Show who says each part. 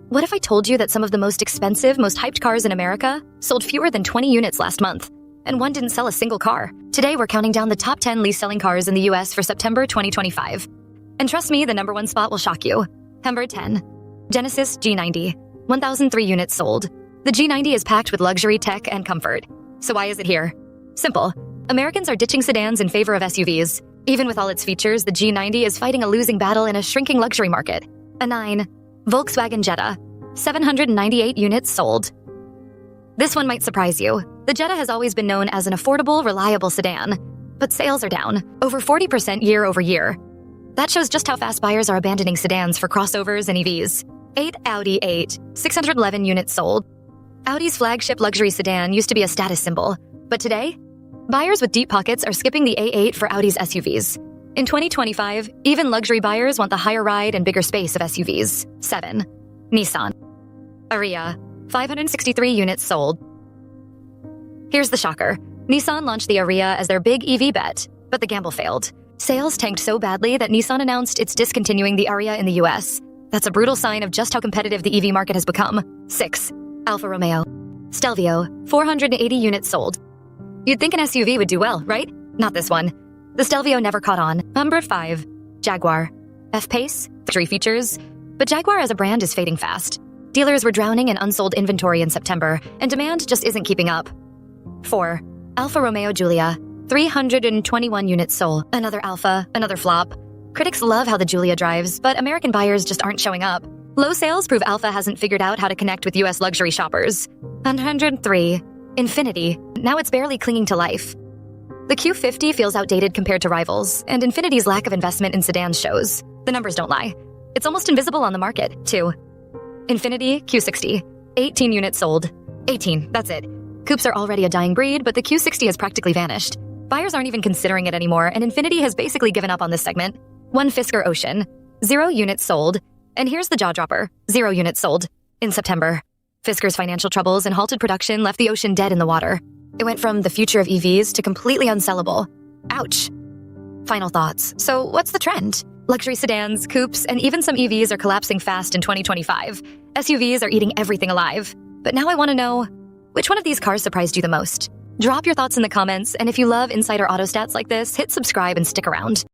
Speaker 1: What if I told you that some of the most expensive, most hyped cars in America sold fewer than 20 units last month, and one didn't sell a single car? Today, we're counting down the top 10 least-selling cars in the US for September 2025. And trust me, the number one spot will shock you. Number 10. Genesis G90. 1,003 units sold. The G90 is packed with luxury, tech, and comfort. So why is it here? Simple. Americans are ditching sedans in favor of SUVs. Even with all its features, the G90 is fighting a losing battle in a shrinking luxury market. A 9. Volkswagen Jetta. 798 units sold. This one might surprise you. The Jetta has always been known as an affordable, reliable sedan. But sales are down, over 40% year over year. That shows just how fast buyers are abandoning sedans for crossovers and EVs. 8. Audi A6. 611 units sold. Audi's flagship luxury sedan used to be a status symbol. But today, buyers with deep pockets are skipping the A8 for Audi's SUVs. In 2025, even luxury buyers want the higher ride and bigger space of SUVs. 7. Nissan Ariya. 563 units sold. Here's the shocker. Nissan launched the Ariya as their big EV bet, but the gamble failed. Sales tanked so badly that Nissan announced it's discontinuing the Ariya in the US. That's a brutal sign of just how competitive the EV market has become. 6. Alfa Romeo Stelvio. 480 units sold. You'd think an SUV would do well, right? Not this one. The Stelvio never caught on. Number 5. Jaguar F-Pace. 3 features. But Jaguar as a brand is fading fast. Dealers were drowning in unsold inventory in September, and demand just isn't keeping up. 4. Alfa Romeo Giulia. 321 units sold. Another Alfa, another flop. Critics love how the Giulia drives, but American buyers just aren't showing up. Low sales prove Alfa hasn't figured out how to connect with US luxury shoppers. 103. Infiniti. Now it's barely clinging to life. The Q50 feels outdated compared to rivals, and Infiniti's lack of investment in sedans shows. The numbers don't lie. It's almost invisible on the market, too. Infiniti Q60. 18 units sold. 18, that's it. Coupes are already a dying breed, but the Q60 has practically vanished. Buyers aren't even considering it anymore, and Infiniti has basically given up on this segment. 1 Fisker Ocean. 0 units sold. And here's the jaw-dropper. 0 units sold. In September. Fisker's financial troubles and halted production left the Ocean dead in the water. It went from the future of EVs to completely unsellable. Ouch. Final thoughts. So what's the trend? Luxury sedans, coupes, and even some EVs are collapsing fast in 2025. SUVs are eating everything alive. But now I want to know, which one of these cars surprised you the most? Drop your thoughts in the comments, and if you love insider auto stats like this, hit subscribe and stick around.